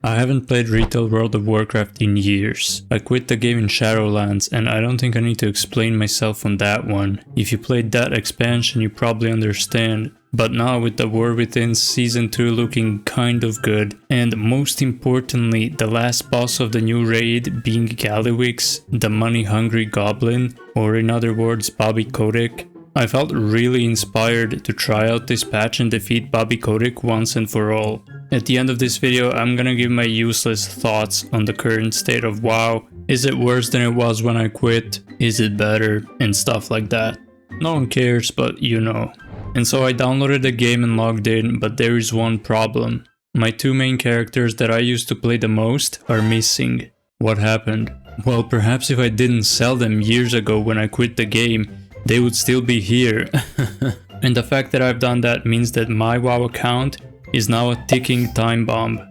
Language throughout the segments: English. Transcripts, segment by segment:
I haven't played Retail World of Warcraft in years. I quit the game in Shadowlands and I don't think I need to explain myself on that one. If you played that expansion you probably understand. But now with the War Within Season 2 looking kind of good, and most importantly the last boss of the new raid being Gallywix, the money-hungry goblin, or in other words Bobby Kotick, I felt really inspired to try out this patch and defeat Bobby Kotick once and for all. At the end of this video I'm gonna give my useless thoughts on the current state of WoW. Is it worse than it was when I quit? Is it better? And stuff like that. No one cares, but you know. And so I downloaded the game and logged in, but there is one problem. My two main characters that I used to play the most are missing. What happened? Well, perhaps if I didn't sell them years ago when I quit the game, they would still be here. And the fact that I've done that means that my WoW account is now a ticking time bomb.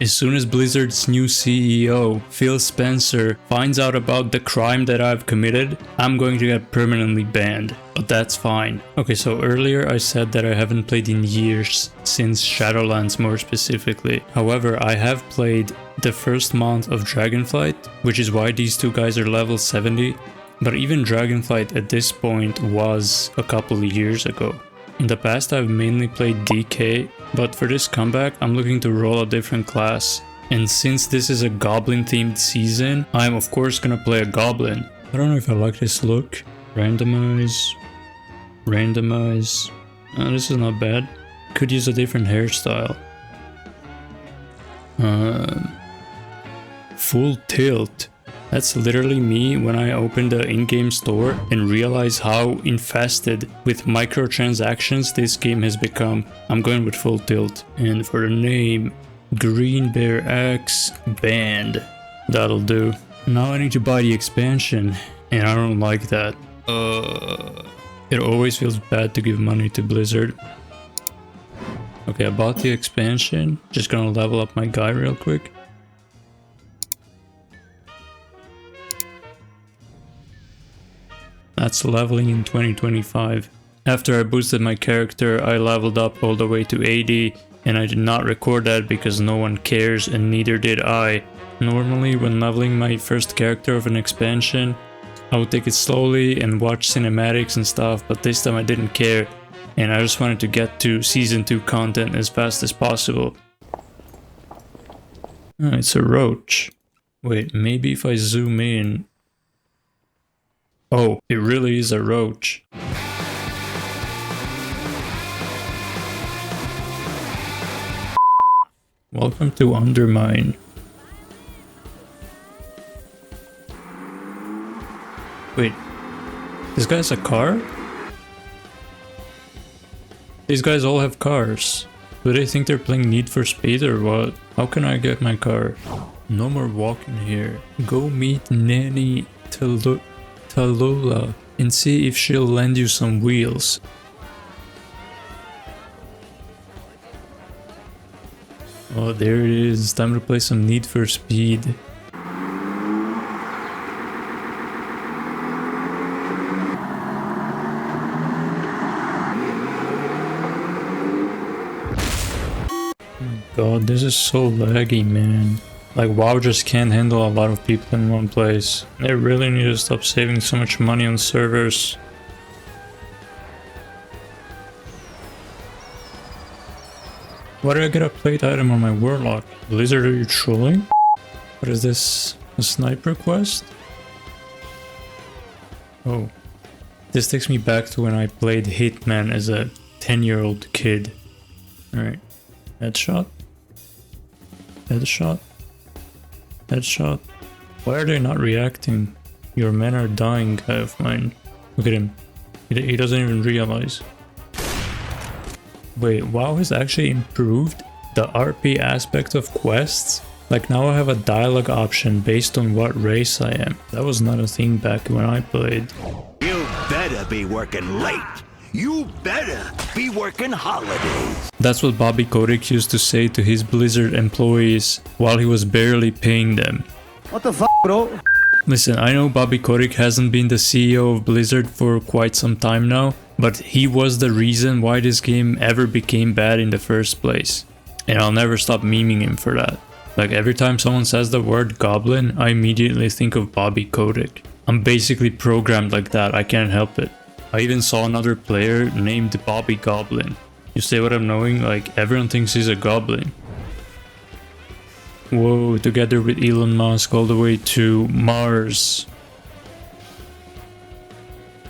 As soon as Blizzard's new CEO, Phil Spencer, finds out about the crime that I've committed, I'm going to get permanently banned. But that's fine. Okay, so earlier I said that I haven't played in years, since Shadowlands more specifically. However, I have played the first month of Dragonflight, which is why these two guys are level 70. But even Dragonflight at this point was a couple of years ago. In the past I've mainly played DK, but for this comeback I'm looking to roll a different class. And since this is a goblin themed season, I'm of course gonna play a goblin. I don't know if I like this look. Randomize. Randomize. This is not bad. Could use a different hairstyle. Full tilt. That's literally me when I open the in-game store and realize how infested with microtransactions this game has become. I'm going with full tilt. And for the name, Green Bear X Band. That'll do. Now I need to buy the expansion, and I don't like that. It always feels bad to give money to Blizzard. Okay, I bought the expansion. Just gonna level up my guy real quick. That's leveling in 2025. After I boosted my character, I leveled up all the way to 80, and I did not record that because no one cares and neither did I. Normally when leveling my first character of an expansion, I would take it slowly and watch cinematics and stuff, but this time I didn't care and I just wanted to get to Season 2 content as fast as possible. Oh, it's a roach. Wait, maybe if I zoom in... Oh, it really is a roach. Welcome to Undermine. Wait, this guy has a car? These guys all have cars. Do they think they're playing Need for Speed or what? How can I get my car? No more walking here. Go meet Nanny Tallulah and see if she'll lend you some wheels. Oh, there it is. Time to play some Need for Speed. God, this is so laggy, man. Like, WoW just can't handle a lot of people in one place. They really need to stop saving so much money on servers. Why did I get a plate item on my Warlock? Blizzard, are you trolling? What is this? A sniper quest? Oh. This takes me back to when I played Hitman as a 10-year-old kid. Alright. Headshot? Headshot? Headshot. Why are they not reacting? Your men are dying, guy of mine. Look at him. He doesn't even realize. Wait, WoW has actually improved the RP aspect of quests? Like, now I have a dialogue option based on what race I am. That was not a thing back when I played. You better be working late. You better be working holidays. That's what Bobby Kotick used to say to his Blizzard employees while he was barely paying them. What the fuck, bro? Listen, I know Bobby Kotick hasn't been the CEO of Blizzard for quite some time now, but he was the reason why this game ever became bad in the first place. And I'll never stop memeing him for that. Like every time someone says the word goblin, I immediately think of Bobby Kotick. I'm basically programmed like that, I can't help it. I even saw another player named Bobby Goblin. You say what I'm knowing? Like everyone thinks he's a goblin. Whoa, together with Elon Musk all the way to Mars.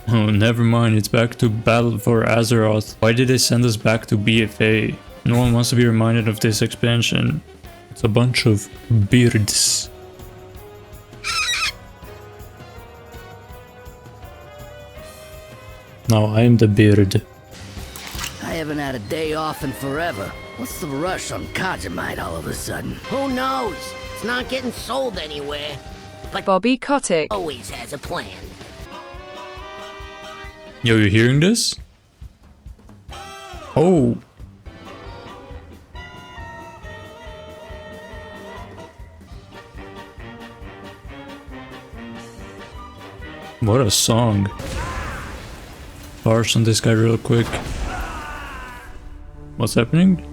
Oh, never mind, it's back to Battle for Azeroth. Why did they send us back to BFA? No one wants to be reminded of this expansion. It's a bunch of beards. Now I am the beard. I haven't had a day off in forever. What's the rush on Kajamite all of a sudden? Who knows? It's not getting sold anywhere. But Bobby Kotick always has a plan. Yo, you hearing this? Oh. What a song. Parse on this guy real quick. What's happening?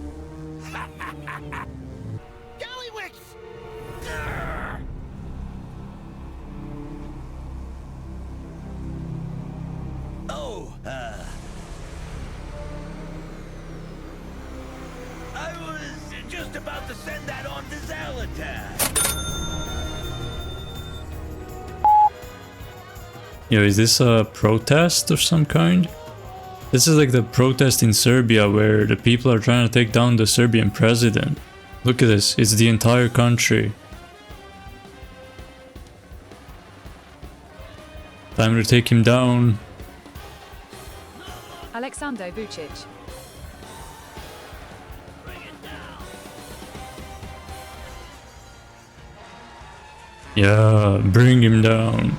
I was just about to send that on to Zalatan. Yo, is this a protest of some kind? This is like the protest in Serbia where the people are trying to take down the Serbian president. Look at this, it's the entire country. Time to take him down. Aleksandar Vucic. Yeah, bring him down.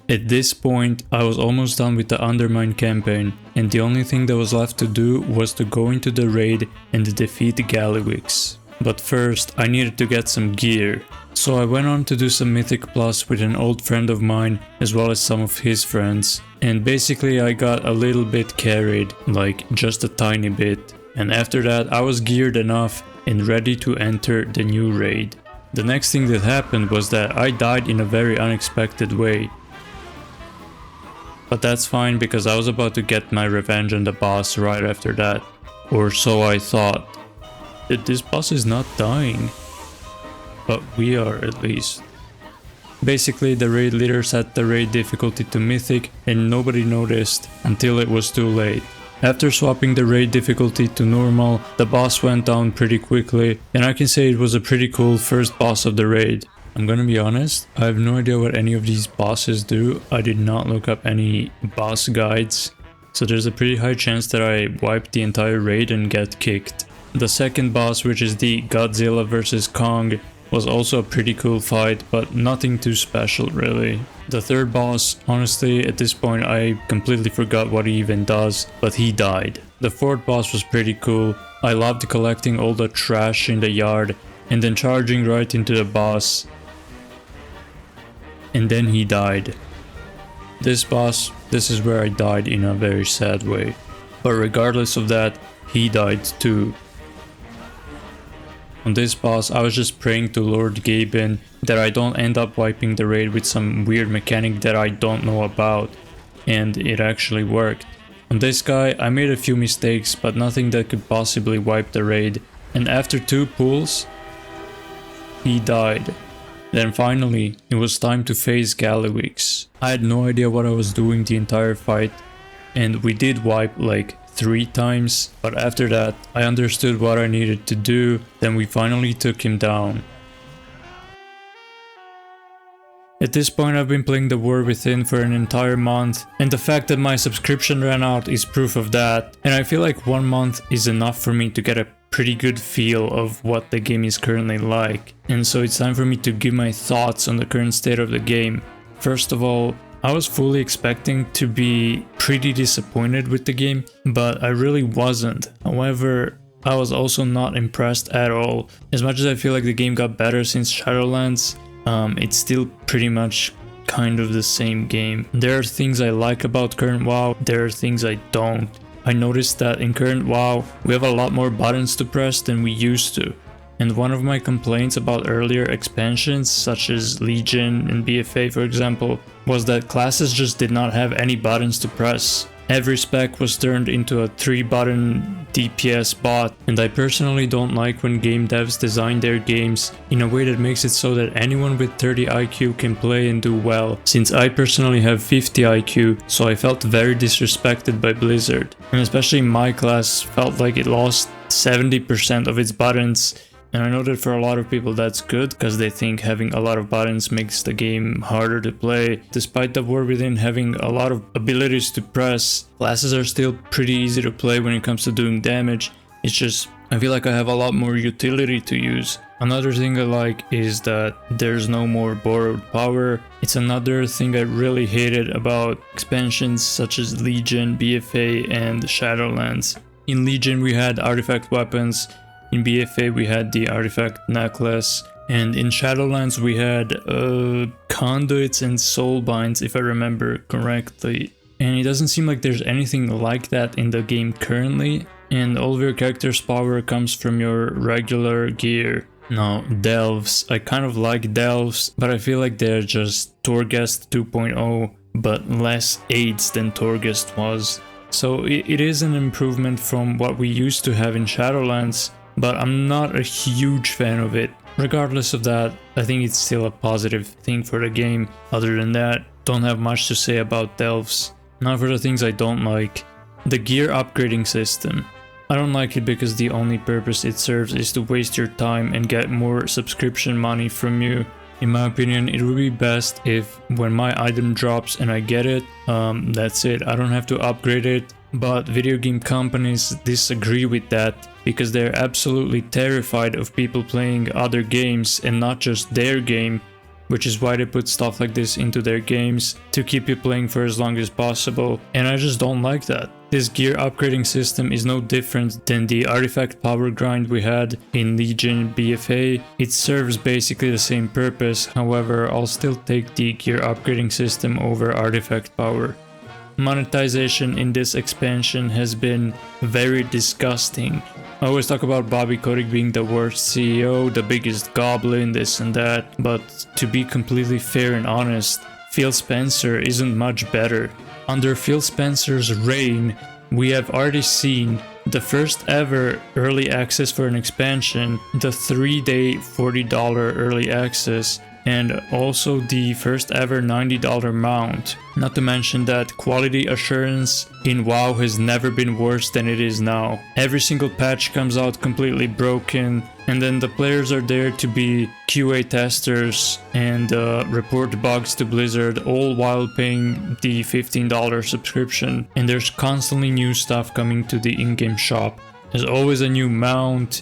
At this point, I was almost done with the Undermine campaign, and the only thing that was left to do was to go into the raid and defeat Gallywix. But first, I needed to get some gear, so I went on to do some Mythic Plus with an old friend of mine as well as some of his friends, and basically I got a little bit carried, like just a tiny bit, and after that I was geared enough and ready to enter the new raid. The next thing that happened was that I died in a very unexpected way. But that's fine because I was about to get my revenge on the boss right after that. Or so I thought. This boss is not dying. But we are at least. Basically the raid leader set the raid difficulty to mythic and nobody noticed until it was too late. After swapping the raid difficulty to normal, the boss went down pretty quickly and I can say it was a pretty cool first boss of the raid. I'm gonna be honest, I have no idea what any of these bosses do. I did not look up any boss guides, so there's a pretty high chance that I wiped the entire raid and get kicked. The second boss, which is the Godzilla vs Kong, was also a pretty cool fight, but nothing too special really. The third boss, honestly at this point I completely forgot what he even does, but he died. The fourth boss was pretty cool. I loved collecting all the trash in the yard and then charging right into the boss. And then he died. This boss, this is where I died in a very sad way. But regardless of that, he died too. On this boss, I was just praying to Lord Gaben that I don't end up wiping the raid with some weird mechanic that I don't know about. And it actually worked. On this guy, I made a few mistakes, but nothing that could possibly wipe the raid. And after 2 pulls, he died. Then finally, it was time to face Gallywix. I had no idea what I was doing the entire fight, and we did wipe like 3 times, but after that I understood what I needed to do, then we finally took him down. At this point I've been playing the War Within for an entire month, and the fact that my subscription ran out is proof of that, and I feel like 1 month is enough for me to get a pretty good feel of what the game is currently like, and so it's time for me to give my thoughts on the current state of the game. First of all, I was fully expecting to be pretty disappointed with the game, but I really wasn't. However, I was also not impressed at all. As much as I feel like the game got better since Shadowlands, it's still pretty much kind of the same game. There are things I like about current WoW, there are things I don't. I noticed that in current WoW, we have a lot more buttons to press than we used to. And one of my complaints about earlier expansions, such as Legion and BFA for example, was that classes just did not have any buttons to press. Every spec was turned into a 3-button DPS bot, and I personally don't like when game devs design their games in a way that makes it so that anyone with 30 IQ can play and do well, since I personally have 50 IQ, so I felt very disrespected by Blizzard. And especially my class felt like it lost 70% of its buttons. And I know that for a lot of people that's good, because they think having a lot of buttons makes the game harder to play. Despite the War Within having a lot of abilities to press, classes are still pretty easy to play when it comes to doing damage. It's just, I feel like I have a lot more utility to use. Another thing I like is that there's no more borrowed power. It's another thing I really hated about expansions such as Legion, BFA, and Shadowlands. In Legion we had artifact weapons. In BFA we had the artifact necklace, and in Shadowlands we had conduits and soulbinds, if I remember correctly. And it doesn't seem like there's anything like that in the game currently, and all of your character's power comes from your regular gear. Now, delves. I kind of like delves, but I feel like they're just Torghast 2.0, but less aids than Torghast was. So it is an improvement from what we used to have in Shadowlands, but I'm not a huge fan of it. Regardless of that, I think it's still a positive thing for the game. Other than that, don't have much to say about delves. Now for the things I don't like. The gear upgrading system. I don't like it because the only purpose it serves is to waste your time and get more subscription money from you. In my opinion, it would be best if when my item drops and I get it, that's it. I don't have to upgrade it. But video game companies disagree with that because they're absolutely terrified of people playing other games and not just their game, which is why they put stuff like this into their games to keep you playing for as long as possible. And I just don't like that. This gear upgrading system is no different than the artifact power grind we had in Legion BFA. It serves basically the same purpose, however I'll still take the gear upgrading system over artifact power. Monetization in this expansion has been very disgusting. I always talk about Bobby Kotick being the worst CEO, the biggest goblin, this and that, but to be completely fair and honest, Phil Spencer isn't much better. Under Phil Spencer's reign, we have already seen the first ever early access for an expansion, the 3-day $40 early access, and also the first ever $90 mount. Not to mention that quality assurance in WoW has never been worse than it is now. Every single patch comes out completely broken, and then the players are there to be QA testers and report bugs to Blizzard, all while paying the $15 subscription. And there's constantly new stuff coming to the in-game shop. There's always a new mount,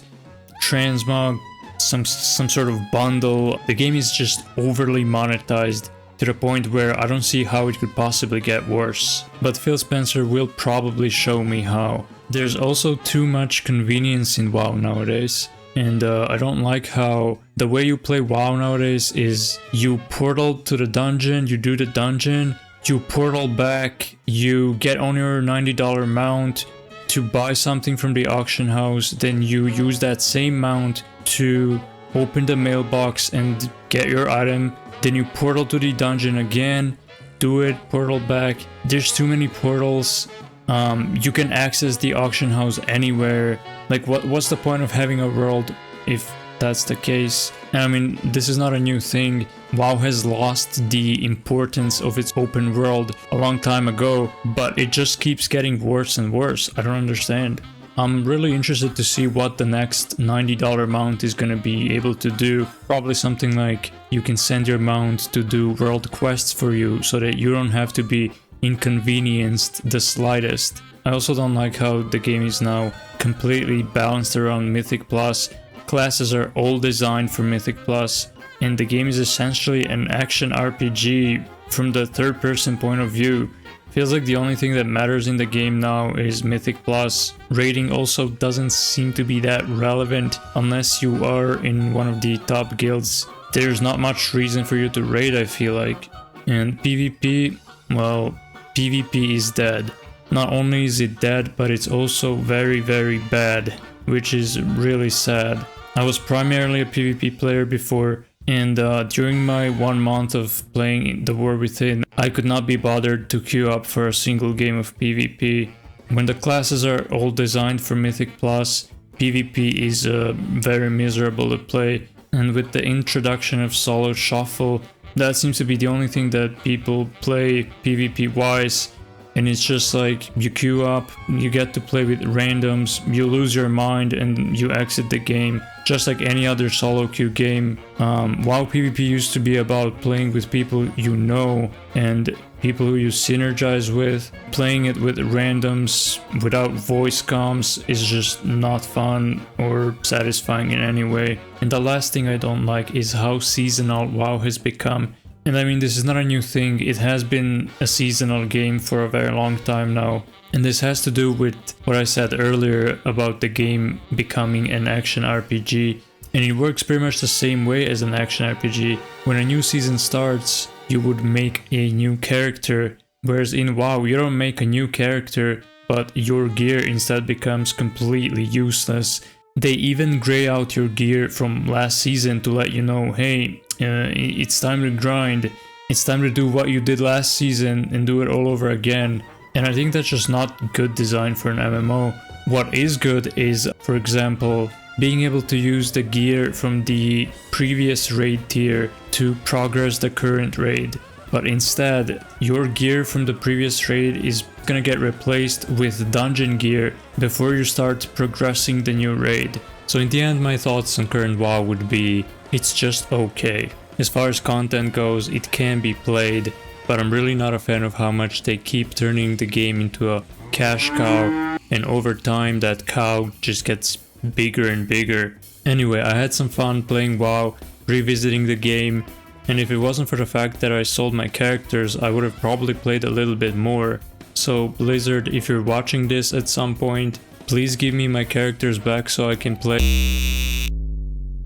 transmog, some sort of bundle. The game is just overly monetized to the point where I don't see how it could possibly get worse. But Phil Spencer will probably show me how. There's also too much convenience in WoW nowadays. And I don't like how the way you play WoW nowadays is you portal to the dungeon, you do the dungeon, you portal back, you get on your $90 mount to buy something from the auction house, then you use that same mount to open the mailbox and get your item, then you portal to the dungeon again, do it, portal back. There's too many portals. You can access the auction house anywhere. Like what's the point of having a world if that's the case? And I mean, this is not a new thing. WoW has lost the importance of its open world a long time ago, but it just keeps getting worse and worse. I don't understand. I'm really interested to see what the next $90 mount is going to be able to do. Probably something like you can send your mount to do world quests for you so that you don't have to be inconvenienced the slightest. I also don't like how the game is now completely balanced around Mythic Plus. Classes are all designed for Mythic Plus, and the game is essentially an action RPG from the third person point of view, feels like the only thing that matters in the game now is Mythic Plus. Raiding also doesn't seem to be that relevant unless you are in one of the top guilds. There's not much reason for you to raid, I feel like. And PvP, well, PvP is dead. Not only is it dead, but it's also very, very bad, which is really sad. I was primarily a PvP player before, and during my 1 month of playing The War Within, I could not be bothered to queue up for a single game of PvP. When the classes are all designed for Mythic Plus, PvP is very miserable to play, and with the introduction of solo shuffle, that seems to be the only thing that people play PvP wise. And it's just like you queue up, you get to play with randoms, you lose your mind and you exit the game, just like any other solo queue game. WoW PvP used to be about playing with people you know and people who you synergize with. Playing it with randoms without voice comms is just not fun or satisfying in any way. And the last thing I don't like is how seasonal WoW has become. And I mean, this is not a new thing, it has been a seasonal game for a very long time now. And this has to do with what I said earlier about the game becoming an action RPG. And it works pretty much the same way as an action RPG. When a new season starts, you would make a new character. Whereas in WoW, you don't make a new character, but your gear instead becomes completely useless. They even gray out your gear from last season to let you know, hey, it's time to grind, it's time to do what you did last season and do it all over again. And I think that's just not good design for an MMO. What is good is, for example, being able to use the gear from the previous raid tier to progress the current raid. But instead, your gear from the previous raid is gonna get replaced with dungeon gear before you start progressing the new raid. So in the end, my thoughts on current WoW would be, it's just okay. As far as content goes, it can be played, but I'm really not a fan of how much they keep turning the game into a cash cow, and over time that cow just gets bigger and bigger. Anyway, I had some fun playing WoW, revisiting the game, and if it wasn't for the fact that I sold my characters, I would have probably played a little bit more. So Blizzard, if you're watching this at some point, please give me my characters back so I can play.